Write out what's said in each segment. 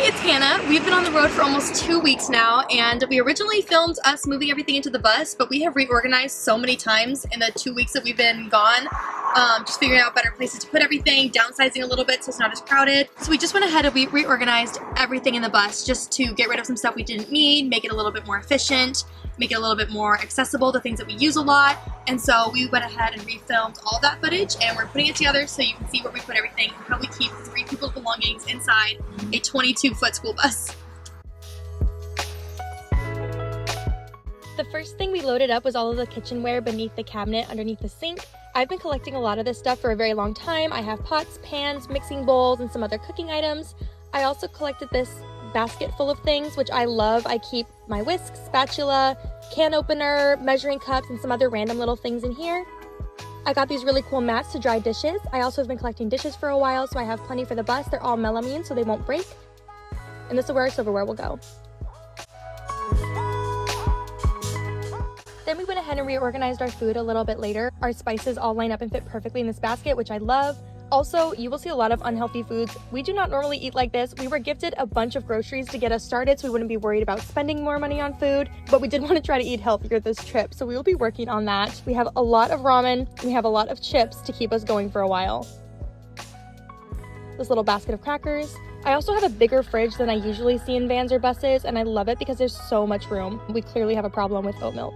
it's Hannah. We've been on the road for almost 2 weeks now, and we originally filmed us moving everything into the bus, but we have reorganized so many times in the 2 weeks that we've been gone, just figuring out better places to put everything, downsizing a little bit so it's not as crowded. So we just went ahead and we reorganized everything in the bus just to get rid of some stuff we didn't need, make it a little bit more efficient, make it a little bit more accessible to things that we use a lot. And so we went ahead and refilmed all that footage, and we're putting it together so you can see where we put everything and how we keep 3 people's belongings inside a 22-foot school bus. The first thing we loaded up was all of the kitchenware beneath the cabinet underneath the sink. I've been collecting a lot of this stuff for a very long time. I have pots, pans, mixing bowls, and some other cooking items. I also collected this basket full of things, which I love. I keep my whisk, spatula, can opener, measuring cups, and some other random little things in here. I got these really cool mats to dry dishes. I also have been collecting dishes for a while, so I have plenty for the bus. They're all melamine, so they won't break. And this is where our silverware will go. Then we went ahead and reorganized our food a little bit later. Our spices all line up and fit perfectly in this basket, which I love. Also, you will see a lot of unhealthy foods. We do not normally eat like this. We were gifted a bunch of groceries to get us started so we wouldn't be worried about spending more money on food, but we did want to try to eat healthier this trip, so we will be working on that. We have a lot of ramen, and we have a lot of chips to keep us going for a while. This little basket of crackers. I also have a bigger fridge than I usually see in vans or buses, and I love it because there's so much room. We clearly have a problem with oat milk.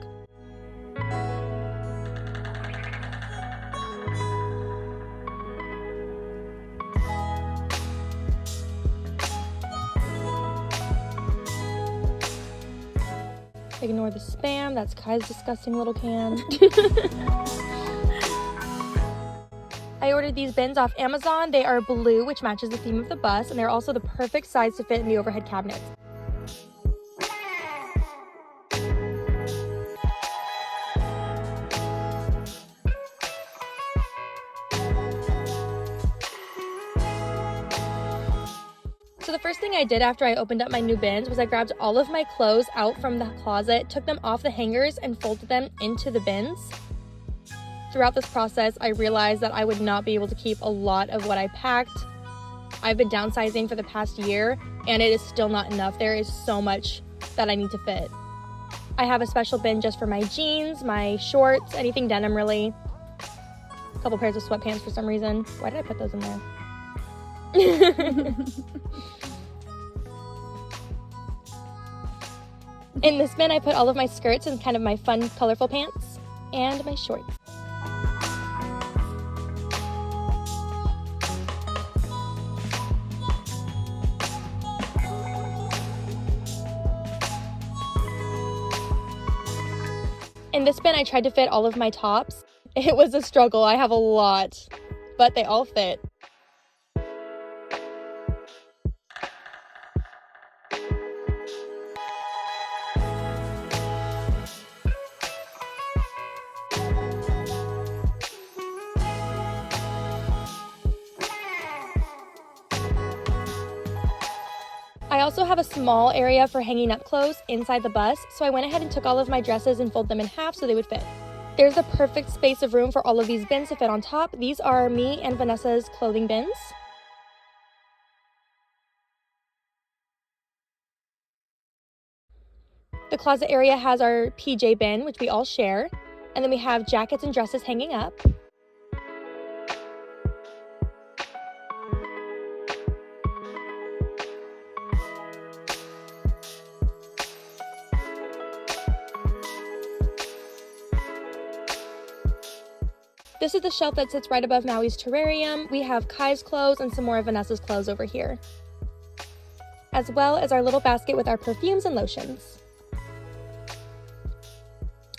Ignore the spam, that's Kai's disgusting little can. I ordered these bins off Amazon. They are blue, which matches the theme of the bus, and they're also the perfect size to fit in the overhead cabinets. So the first thing I did after I opened up my new bins was I grabbed all of my clothes out from the closet, took them off the hangers, and folded them into the bins. Throughout this process, I realized that I would not be able to keep a lot of what I packed. I've been downsizing for the past year, and it is still not enough. There is so much that I need to fit. I have a special bin just for my jeans, my shorts, anything denim really. A couple pairs of sweatpants for some reason. Why did I put those in there? In this bin, I put all of my skirts and kind of my fun, colorful pants and my shorts. In this bin, I tried to fit all of my tops. It was a struggle. I have a lot, but they all fit. I also have a small area for hanging up clothes inside the bus, so I went ahead and took all of my dresses and folded them in half so they would fit. There's a perfect space of room for all of these bins to fit on top. These are me and Vanessa's clothing bins. The closet area has our PJ bin, which we all share, and then we have jackets and dresses hanging up. This is the shelf that sits right above Maui's terrarium. We have Kai's clothes and some more of Vanessa's clothes over here, as well as our little basket with our perfumes and lotions.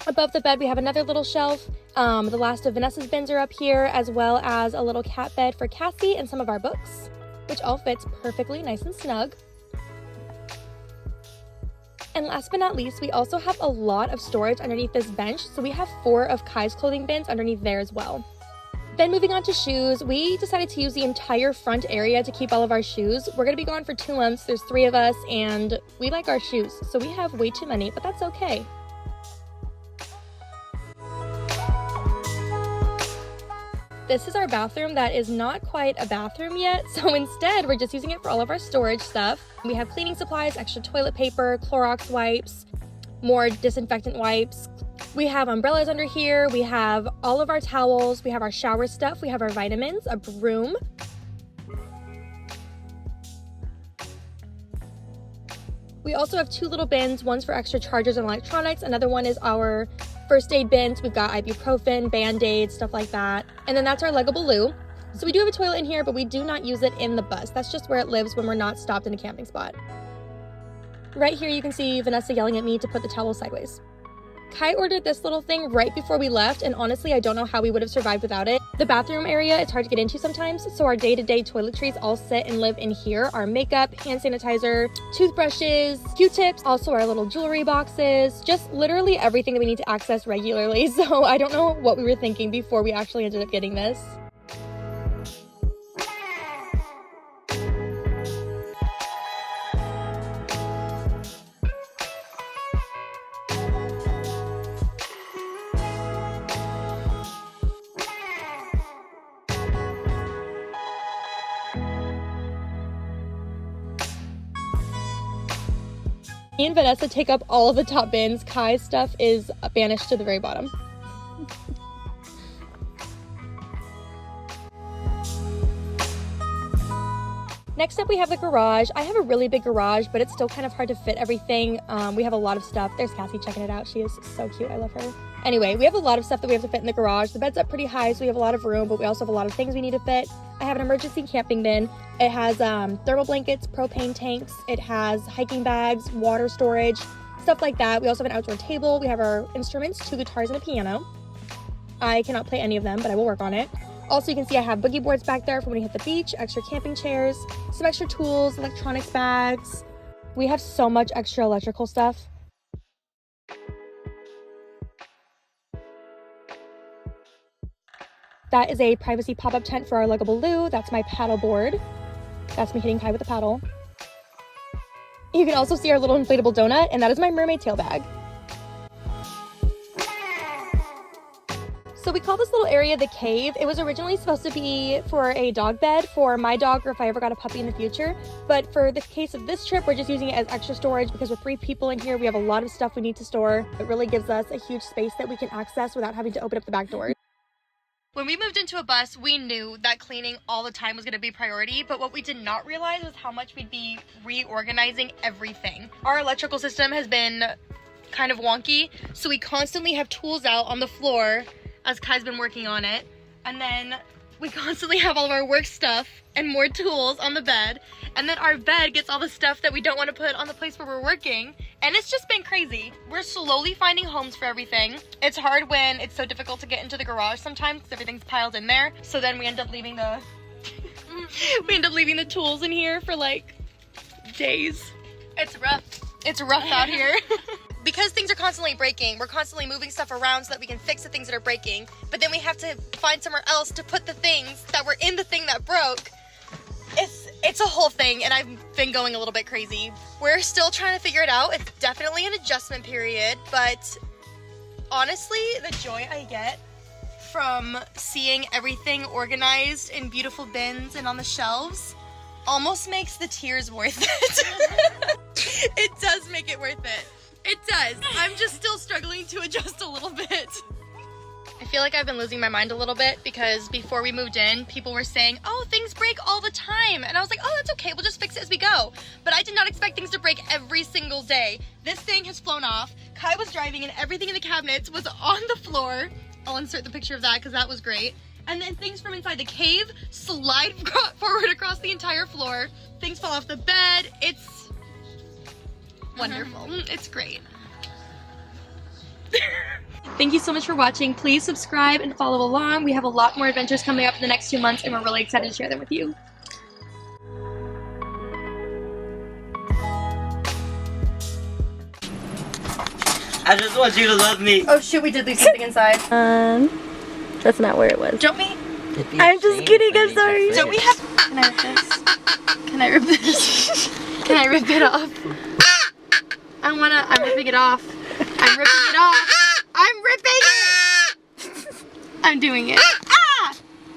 Above the bed, we have another little shelf. The last of Vanessa's bins are up here, as well as a little cat bed for Cassie and some of our books, which all fits perfectly nice and snug. And last but not least, we also have a lot of storage underneath this bench, so we have 4 of Kai's clothing bins underneath there as well. Then moving on to shoes, we decided to use the entire front area to keep all of our shoes. We're going to be gone for 2 months, there's 3 of us, and we like our shoes, so we have way too many, but that's okay. This is our bathroom that is not quite a bathroom yet, so instead we're just using it for all of our storage stuff. We have cleaning supplies, extra toilet paper, Clorox wipes, more disinfectant wipes. We have umbrellas under here, we have all of our towels, we have our shower stuff, we have our vitamins, a broom. We also have 2 little bins, one's for extra chargers and electronics, another one is our first aid bins. We've got ibuprofen, band-aids, stuff like that. And then that's our luggable loo. So we do have a toilet in here, but we do not use it in the bus. That's just where it lives when we're not stopped in a camping spot. Right here you can see Vanessa yelling at me to put the towel sideways. Kai ordered this little thing right before we left, and honestly, I don't know how we would have survived without it. The bathroom area, it's hard to get into sometimes, so our day-to-day toiletries all sit and live in here. Our makeup, hand sanitizer, toothbrushes, Q-tips, also our little jewelry boxes, just literally everything that we need to access regularly. So I don't know what we were thinking before we actually ended up getting this. Me and Vanessa take up all of the top bins. Kai's stuff is banished to the very bottom. Next up we have the garage. I have a really big garage, but it's still kind of hard to fit everything. We have a lot of stuff. There's Cassie checking it out. She is so cute. I love her. Anyway, we have a lot of stuff that we have to fit in the garage. The bed's up pretty high, so we have a lot of room, but we also have a lot of things we need to fit. I have an emergency camping bin. It has thermal blankets, propane tanks. It has hiking bags, water storage, stuff like that. We also have an outdoor table. We have our instruments, 2 guitars and a piano. I cannot play any of them, but I will work on it. Also, you can see I have boogie boards back there for when we hit the beach, extra camping chairs, some extra tools, electronics bags. We have so much extra electrical stuff. That is a privacy pop-up tent for our luggable loo. That's my paddle board. That's me hitting Kai with a paddle. You can also see our little inflatable donut, and that is my mermaid tail bag. So we call this little area the cave. It was originally supposed to be for a dog bed for my dog or if I ever got a puppy in the future. But for the case of this trip, we're just using it as extra storage because with 3 people in here, we have a lot of stuff we need to store. It really gives us a huge space that we can access without having to open up the back door. When we moved into a bus, we knew that cleaning all the time was going to be priority, but what we did not realize was how much we'd be reorganizing everything. Our electrical system has been kind of wonky, so we constantly have tools out on the floor as Kai's been working on it, and then we constantly have all of our work stuff and more tools on the bed, and then our bed gets all the stuff that we don't want to put on the place where we're working, and it's just been crazy. We're slowly finding homes for everything. It's hard when it's so difficult to get into the garage sometimes because everything's piled in there, so then we end up leaving the tools in here for like days. It's rough. It's rough out here. Because things are constantly breaking, we're constantly moving stuff around so that we can fix the things that are breaking, but then we have to find somewhere else to put the things that were in the thing that broke. It's a whole thing, and I've been going a little bit crazy. We're still trying to figure it out. It's definitely an adjustment period, but honestly, the joy I get from seeing everything organized in beautiful bins and on the shelves almost makes the tears worth it. It does make it worth it. It does. I'm just still struggling to adjust a little bit. I feel like I've been losing my mind a little bit because before we moved in, people were saying, oh, things break all the time. And I was like, oh, that's okay. We'll just fix it as we go. But I did not expect things to break every single day. This thing has flown off. Kai was driving and everything in the cabinets was on the floor. I'll insert the picture of that because that was great. And then things from inside the cave slide forward across the entire floor. Things fall off the bed. It's wonderful. It's great. Thank you so much for watching. Please subscribe and follow along. We have a lot more adventures coming up in the next 2 months and we're really excited to share them with you. I just want you to love me. Oh shoot, we did leave something inside. That's not where it was. Don't we? I'm just kidding, I'm sorry. Don't we have... Can I rip this? Can I rip this? Can I rip it off? I'm ripping it off. I'm ripping it off. I'm ripping it! I'm doing it.